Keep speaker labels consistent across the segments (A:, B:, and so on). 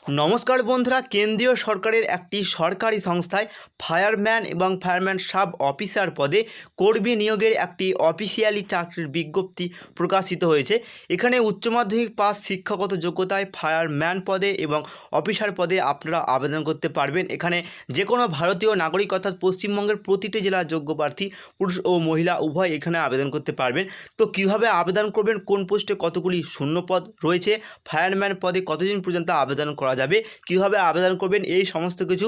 A: নমস্কার বন্ধুরা, কেন্দ্রীয় সরকারের একটি সরকারি সংস্থায় ফায়ারম্যান এবং ফায়ারম্যান সাব অফিসার পদে কর্মী নিয়োগের একটি অফিসিয়ালি চাকরির বিজ্ঞপ্তি প্রকাশিত হয়েছে। এখানে উচ্চ মাধ্যমিক পাস শিক্ষাগত যোগ্যতায় ফায়ারম্যান পদে এবং অফিসার পদে আপনারা আবেদন করতে পারবেন। এখানে যে কোনো ভারতীয় নাগরিক অর্থাৎ পশ্চিমবঙ্গের প্রতিটি জেলার যোগ্য প্রার্থী পুরুষ ও মহিলা উভয় এখানে আবেদন করতে পারবেন। তো কিভাবে আবেদন করবেন, কোন পোস্টে কতগুলি শূন্য পদ রয়েছে, ফায়ারম্যান পদে কতদিন পর্যন্ত আবেদন করা যাবে, কিভাবে আবেদন করবেন, এই সমস্ত কিছু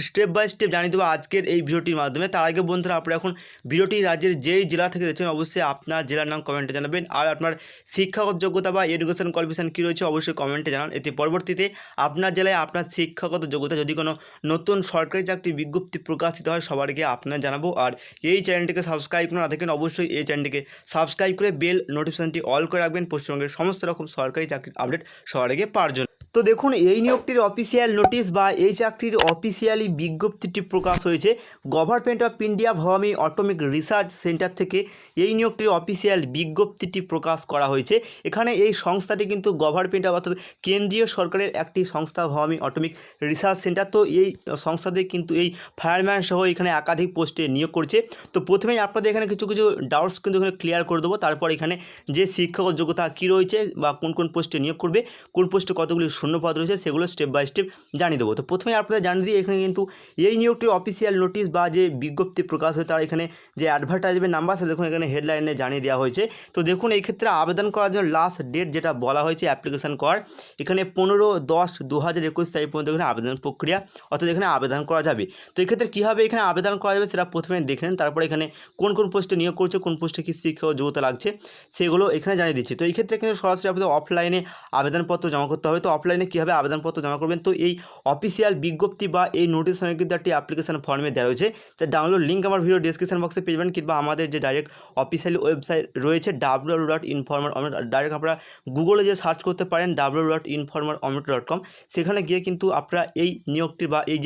A: স্টেপ বাই স্টেপ জানিয়ে দেবো আজকের এই ভিডিওটির মাধ্যমে। তার আগে বন্ধুরা, আপনারা এখন ভিডিওটি রাজ্যের যেই জেলা থেকে দেখছেন অবশ্যই আপনার জেলার নাম কমেন্টে জানাবেন, আর আপনার শিক্ষাগত যোগ্যতা বা এডুকেশন কোয়ালিফিকেশন কী রয়েছে অবশ্যই কমেন্টে জানান। এতে পরবর্তীতে আপনার জেলায় আপনার শিক্ষাগত যোগ্যতা যদি কোনো নতুন সরকারি চাকরি বিজ্ঞপ্তি প্রকাশিত হয় সবার আগে আপনার জানাবো। আর এই চ্যানেলটিকে সাবস্ক্রাইব করে না থাকেন অবশ্যই এই চ্যানেলটিকে সাবস্ক্রাইব করে বেল নোটিফিকেশনটি অল করে রাখবেন পশ্চিমবঙ্গের সমস্ত রকম সরকারি চাকরির আপডেট সবার আগে পাওয়ার জন্য। তো দেখুন, এই নিয়োগটির অফিসিয়াল নোটিশ বা এই চাকরির অফিসিয়ালি বিজ্ঞপ্তিটি প্রকাশ হয়েছে government of India Bhabani atomic research centre থেকে। এই নিয়োগটির অফিসিয়াল বিজ্ঞপ্তিটি প্রকাশ করা হয়েছে। এখানে এই সংস্থাটি কিন্তু গভর্নমেন্ট অর্থাৎ কেন্দ্রীয় সরকারের একটি সংস্থা ভবানী অটোমিক রিসার্চ সেন্টার। তো এই সংস্থাতে কিন্তু এই ফায়ারম্যান সহ এখানে একাধিক পোস্টে নিয়োগ করছে। তো প্রথমেই আপনাদের এখানে কিছু ডাউটস কিন্তু এখানে ক্লিয়ার করে দেবো। তারপর এখানে যে শিক্ষাগত যোগ্যতা কী রয়েছে বা কোন কোন পোস্টে নিয়োগ করবে, কোন পোস্টে কতগুলি শূন্য পদ রয়েছে সেগুলো স্টেপ বাই স্টেপ জানিয়ে দেবো। তো প্রথমে আপনাদের জানিয়ে দিই, এখানে কিন্তু এই নিয়োগটির অফিসিয়াল নোটিশ বা যে বিজ্ঞপ্তি প্রকাশ হয় তার এখানে যে অ্যাডভার্টাইজমেন্ট নাম্বার আছে দেখুন এখানে হেডলাইনে জানিয়ে দেওয়া হয়েছে। তো দেখুন, এই ক্ষেত্রে আবেদন করার জন্য লাস্ট ডেট যেটা বলা হয়েছে অ্যাপ্লিকেশন করার, এখানে 15/10/2021 তারিখ পর্যন্ত এখানে আবেদন প্রক্রিয়া অর্থাৎ এখানে আবেদন করা যাবে। তো এক্ষেত্রে কীভাবে এখানে আবেদন করা যাবে সেটা প্রথমে দেখে নেন। তারপরে এখানে কোন কোন পোস্টে নিয়োগ করছে, কোন পোস্টে কী শিক্ষাগত যোগ্যতা লাগছে সেগুলো এখানে জানিয়ে দিচ্ছি। তো এই ক্ষেত্রে কিন্তু সরাসরি আপনাদের অফলাইনে আবেদনপত্র জমা করতে হবে। তো অফলাইনে কীভাবে আবেদনপত্র জমা করবেন, তো এই অফিসিয়াল বিজ্ঞপ্তি বা এই নোটিশ সঙ্গে কিন্তু একটি অ্যাপ্লিকেশন ফর্মে দেওয়া রয়েছে, যার ডাউনলোড লিঙ্ক আমার ভিডিও ডিসক্রিপশন বক্সে পেয়ে যাবেন, কিংবা আমাদের যে ডাইরেক্ট অফিসিয়ালি ওয়েবসাইট রয়েছে www.informer ডাইরেক্ট আপনারা গুগলে যে সার্চ করতে পারেন www.informer.com, সেখানে গিয়ে কিন্তু আপনারা এই নিয়োগটি বা এই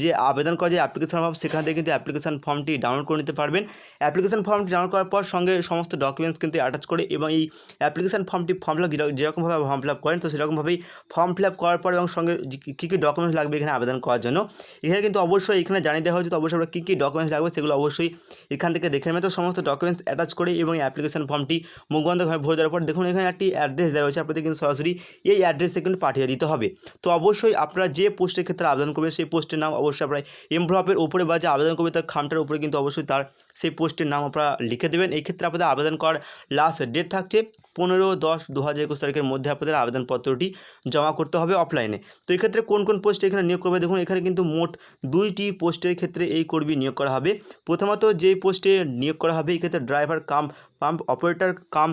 A: যে আবেদন করা যে অ্যাপ্লিকেশন ফর্ম সেখান থেকে কিন্তু অ্যাপ্লিকেশন ফর্মটি ডাউনলোড করে নিতে পারবেন। অ্যাপ্লিকেশন ফর্মটি ডাউনলোড করার পর সঙ্গে সমস্ত ডকুমেন্টস কিন্তু অ্যাটাচ করে এবং এই অ্যাপ্লিকেশন ফর্মটি ফর্ম ফিল আপ যেরকমভাবে ফর্ম ফিল আপ করেন তো সেরকমভাবেই ফর্ম ফিল আপ করার পর এবং সঙ্গে কী কী ডকুমেন্টস লাগবে এখানে আবেদন করার জন্য এখানে কিন্তু অবশ্যই এখানে জানিয়ে দেওয়া হয়েছে। তো অবশ্যই আমরা কী কী ডকুমেন্টস লাগবে সেগুলো অবশ্যই এখান থেকে দেখে নেবেন। তো সমস্ত ডকুমেন্টস অ্যাটাচ করে এবং অ্যাপ্লিকেশন ফর্মটি মুখবন্ধভাবে ভরে দেওয়ার পর দেখুন এখানে একটি অ্যাড্রেস দেওয়া রয়েছে, আপনাদের কিন্তু সরাসরি এই অ্যাড্রেসে কিন্তু পাঠিয়ে দিতে হবে। তো অবশ্যই আপনারা যে পোস্টের ক্ষেত্রে আবেদন করবেন সেই পোস্টের নাম অবশ্যই আপনারা এনভেলপের উপরে বা যে আবেদন করবে তার খামটার উপরে কিন্তু অবশ্যই তার সেই পোস্টের নাম আপনারা লিখে দেবেন। এই ক্ষেত্রে আপনাদের আবেদন করার লাস্ট ডেট থাকছে 15/10/2021 তারিখের মধ্যে আপনাদের আবেদনপত্রটি জমা করতে হবে অফলাইনে। তো এই ক্ষেত্রে কোন কোন পোস্টে এখানে নিয়োগ করবে দেখুন, এখানে কিন্তু মোট 2টি পোস্টের ক্ষেত্রে এই কর্মী নিয়োগ করা হবে। প্রথমত যেই পোস্টে নিয়োগ করা হবে এই ক্ষেত্রে ড্রাইভার কাম পাম্প অপারেটর কাম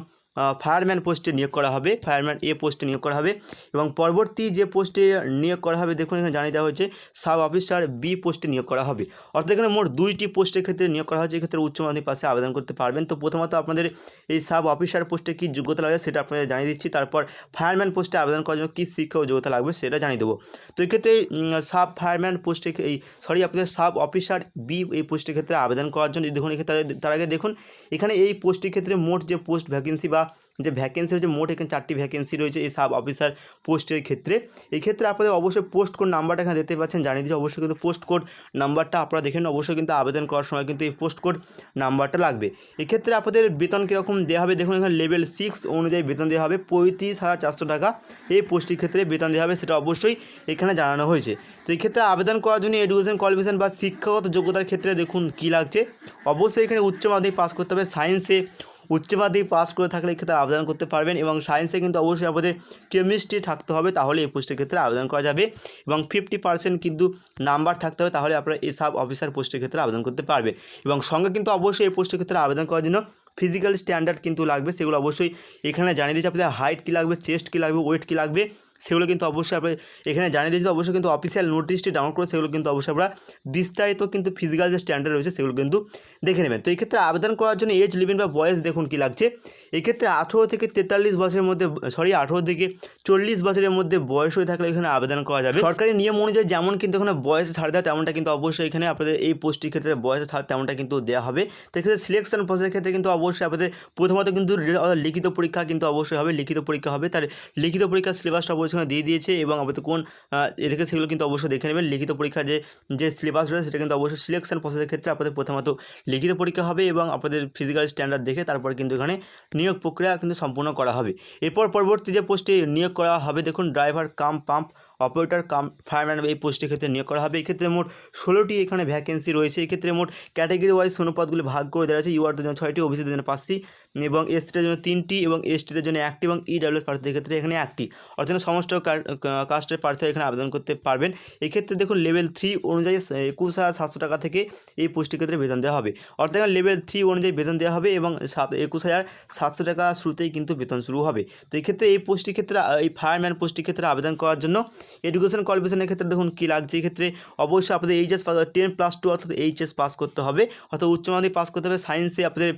A: ফায়ারম্যান পোস্টে নিয়োগ করা হবে, ফায়ারম্যান এ পোস্টে নিয়োগ করা হবে। এবং পরবর্তী যে পোস্টে নিয়োগ করা হবে দেখুন এখানে জানিয়ে দেওয়া হয়েছে সাব অফিসার বি পোস্টে নিয়োগ করা হবে। অর্থাৎ এখানে মোট 2টি পোস্টের ক্ষেত্রে নিয়োগ করা হয়েছে। এক্ষেত্রে উচ্চ মাধ্যমিক পাশে আবেদন করতে পারবেন। তো প্রথমত আপনাদের এই সাব অফিসার পোস্টে কী যোগ্যতা লাগে সেটা আপনাদের জানিয়ে দিচ্ছি, তারপর ফায়ারম্যান পোস্টে আবেদন করার জন্য কী শিক্ষা যোগ্যতা লাগবে সেটা জানিয়ে দেবো। তো এক্ষেত্রে সাব ফায়ারম্যান পোস্টে আপনাদের সাব অফিসার বি এই পোস্টের ক্ষেত্রে আবেদন করার জন্য দেখুন এক্ষেত্রে তার আগে দেখুন এখানে এই পোস্টের ক্ষেত্রে মোট যে পোস্ট ভ্যাকেন্সি বা যে ভ্যাকেন্সি রয়েছে মোট এখানে 4টি ভ্যাকেন্সি রয়েছে এই সাব অফিসার পোস্টের ক্ষেত্রে। এই ক্ষেত্রে আপনাদের অবশ্যই পোস্ট কোড নাম্বারটা এখানে দেখতে পাচ্ছেন জানিয়ে দিচ্ছি, অবশ্যই কিন্তু পোস্ট কোড নাম্বারটা আপনারা দেখেন, অবশ্যই কিন্তু আবেদন করার সময় কিন্তু এই পোস্ট কোড নাম্বারটা লাগবে। এক্ষেত্রে আপনাদের বেতন কীরকম দেওয়া হবে দেখুন এখানে লেভেল 6 অনুযায়ী বেতন দেওয়া হবে 35,400 টাকা এই পোস্টের ক্ষেত্রে বেতন দেওয়া হবে, সেটা অবশ্যই এখানে জানানো হয়েছে। তো এই ক্ষেত্রে আবেদন করার জন্য এডুকেশন কোয়ালিফিকেশন বা শিক্ষাগত যোগ্যতার ক্ষেত্রে দেখুন কী লাগছে, অবশ্যই এখানে উচ্চ মাধ্যমিক পাস করতে হবে। সায়েন্সে উচ্চ মাধ্যমিক পাস করে থাকলে এক্ষেত্রে আবেদন করতে পারবেন এবং সায়েন্সে কিন্তু অবশ্যই আপনাদের কেমিস্ট্রি থাকতে হবে, তাহলে এই পোস্টের ক্ষেত্রে আবেদন করা যাবে এবং 50% কিন্তু নাম্বার থাকতে হবে, তাহলে আপনারা এই সাব অফিসার পোস্টের ক্ষেত্রে আবেদন করতে পারবে। এবং সঙ্গে কিন্তু অবশ্যই এই পোস্টের ক্ষেত্রে আবেদন করার জন্য ফিজিক্যাল স্ট্যান্ডার্ড কিন্তু লাগবে, সেগুলো অবশ্যই এখানে জানিয়ে দিয়েছে। আপনাদের হাইট কী লাগবে, চেস্ট কী লাগবে, ওয়েট কী লাগবে সেগুলো কিন্তু অবশ্যই আপনি এখানে জানিয়ে দিয়েছি। অবশ্যই কিন্তু অফিসিয়াল নোটিশটি ডাউনলোড করে সেগুলো কিন্তু অবশ্যই আমরা বিস্তারিত কিন্তু ফিজিক্যাল যে স্ট্যান্ডার্ড রয়েছে সেগুলো কিন্তু দেখে নেবেন। তো এই ক্ষেত্রে আবেদন করার জন্য এজ লিমিট বা বয়স দেখুন কী লাগছে, এই ক্ষেত্রে 18 থেকে 43 বছরের মধ্যে 18 থেকে 40 বছরের মধ্যে বয়স হয়ে থাকলে এখানে আবেদন করা যাবে। সরকারি নিয়ম অনুযায়ী যেমন কিন্তু এখানে বয়স ছাড় দেওয়া তেমনটা কিন্তু অবশ্যই এখানে আপনাদের এই পোস্টের ক্ষেত্রে বয়স ছাড় তেমনটা কিন্তু দেওয়া হবে। তো এক্ষেত্রে সিলেকশন প্রসেসের ক্ষেত্রে কিন্তু অবশ্যই আপনাদের প্রথমত কিন্তু লিখিত পরীক্ষা কিন্তু অবশ্যই হবে, লিখিত পরীক্ষা হবে। তার লিখিত পরীক্ষার সিলেবাসটা অবশ্যই দিয়ে দিয়েছে এবং আপাতত কোন এদিকে সেগুলো কিন্তু অবশ্যই দেখে নেবেন। লিখিত পরীক্ষা যে সিলেবাস রয়েছে সেটা কিন্তু অবশ্যই সিলেকশন প্রসেসের ক্ষেত্রে আপনাদের প্রথমত লিখিত পরীক্ষা হবে এবং আপনাদের ফিজিক্যাল স্ট্যান্ডার্ড দেখে তারপর কিন্তু এখানে নিয়োগ প্রক্রিয়া কিন্তু সম্পূর্ণ করা হবে। এরপর পরবর্তী যে পোস্টে নিয়োগ করা হবে দেখুন ড্রাইভার কাম পাম্প অপারেটর কাম ফায়ারম্যান এই পোস্টের ক্ষেত্রে নিয়োগ করা হবে। এক্ষেত্রে মোট 16টি এখানে ভ্যাকেন্সি রয়েছে। এক্ষেত্রে মোট ক্যাটাগরি ওয়াইজ শূন্যপদগুলি ভাগ করে দেওয়া আছে। ইউআরদের জন্য 6টি, ওবিসিদের জন্য 5টি এবং এসটিদের জন্য 3টি এবং এসটিদের জন্য 1টি এবং ইডাব্লিউএস প্রার্থীদের ক্ষেত্রে এখানে 1টি, অর্থাৎ সমস্ত কাস্টের প্রার্থীরা এখানে আবেদন করতে পারবেন। এক্ষেত্রে দেখুন লেভেল 3 অনুযায়ী 21,700 টাকা থেকে এই পোস্টের ক্ষেত্রে বেতন দেওয়া হবে, অর্থাৎ লেভেল 3 অনুযায়ী বেতন দেওয়া হবে এবং 21,700 টাকা শুরুতেই কিন্তু বেতন শুরু হবে। তো এই ক্ষেত্রে এই পোস্টের ক্ষেত্রে এই ফায়ারম্যান পোস্টের ক্ষেত্রে আবেদন করার জন্য এডুকেশন কোয়ালিফিকেশনের ক্ষেত্রে দেখুন কী লাগছে। এই ক্ষেত্রে অবশ্যই আপনাদের এইচএস 10+2 অর্থাৎ এইচএস পাস করতে হবে, অর্থাৎ উচ্চ মাধ্যমিক পাস করতে হবে। সায়েন্সে আপনাদের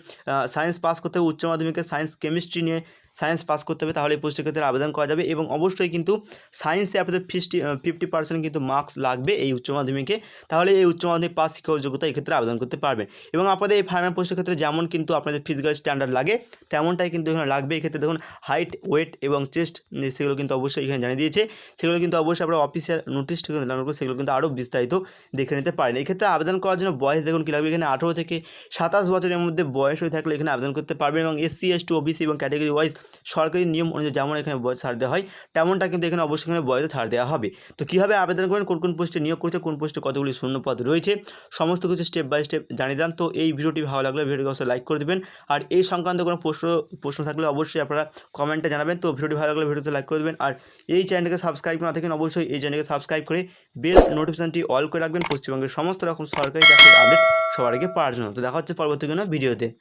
A: সায়েন্স পাস করতে হবে, উচ্চ মাধ্যমিকে সায়েন্স কেমিস্ট্রি নিয়ে সায়েন্স পাস করতে হবে, তাহলে এই পোস্টের ক্ষেত্রে আবেদন করা যাবে। এবং অবশ্যই কিন্তু সায়েন্সে আপনাদের 50% কিন্তু মার্কস লাগবে এই উচ্চ মাধ্যমিকে, তাহলে এই উচ্চ মাধ্যমিক পাস শিক্ষাগত যোগ্যতা এই ক্ষেত্রে আবেদন করতে পারবেন। এবং আপনাদের এই ফায়ারম্যান পোস্টের ক্ষেত্রে যেমন কিন্তু আপনাদের ফিজিক্যাল স্ট্যান্ডার্ড লাগে তেমনটাই কিন্তু এখানে লাগবে। এক্ষেত্রে দেখুন হাইট, ওয়েট এবং চেস্ট সেগুলো কিন্তু অবশ্যই এখানে জানিয়ে দিয়েছে। সেগুলো কিন্তু অবশ্যই আপনারা অফিসিয়াল নোটিশ থেকে সেগুলো কিন্তু আরও বিস্তারিত দেখে নিতে পারেন। এক্ষেত্রে আবেদন করার জন্য বয়স দেখুন কী লাগবে। এখানে 18 থেকে 27 বছরের মধ্যে বয়স হয়ে থাকলে এখানে আবেদন করতে পারবেন। এবং এসসি, এসটি, ওবিসি এবং ক্যাটাগরি ওয়াইজ সরকারি নিয়ম অনুযায়ী যেমন এখানে বয়স ছাড় দেওয়া হয় তেমনটা কিন্তু এখানে অবশ্যই এখানে বয়সে ছাড় দেওয়া হবে। তো কীভাবে আবেদন করবেন, কোন কোন পোস্টে নিয়োগ করছে, কোন পোস্টে কতগুলি শূন্যপদ রয়েছে, সমস্ত কিছু স্টেপ বাই স্টেপ জানিয়ে দিলাম। তো এই ভিডিওটি ভালো লাগলে ভিডিওটি অবশ্যই লাইক করে দেবেন, আর এই সংক্রান্ত কোনো প্রশ্ন থাকলে অবশ্যই আপনারা কমেন্টে জানাবেন। তো ভিডিওটি ভালো লাগলে ভিডিওতে লাইক করে দেবেন, আর এই চ্যানেলকে সাবস্ক্রাইব না থাকেন অবশ্যই এই চ্যানেলকে সাবস্ক্রাইব করে বেল নোটিফিকেশনটি অল করে রাখবেন পশ্চিমবঙ্গের সমস্ত রকম সরকারি চাকরির আপডেট সবার আগে পাওয়ার জন্য। তো দেখা হচ্ছে পরবর্তী কোনো ভিডিওতে।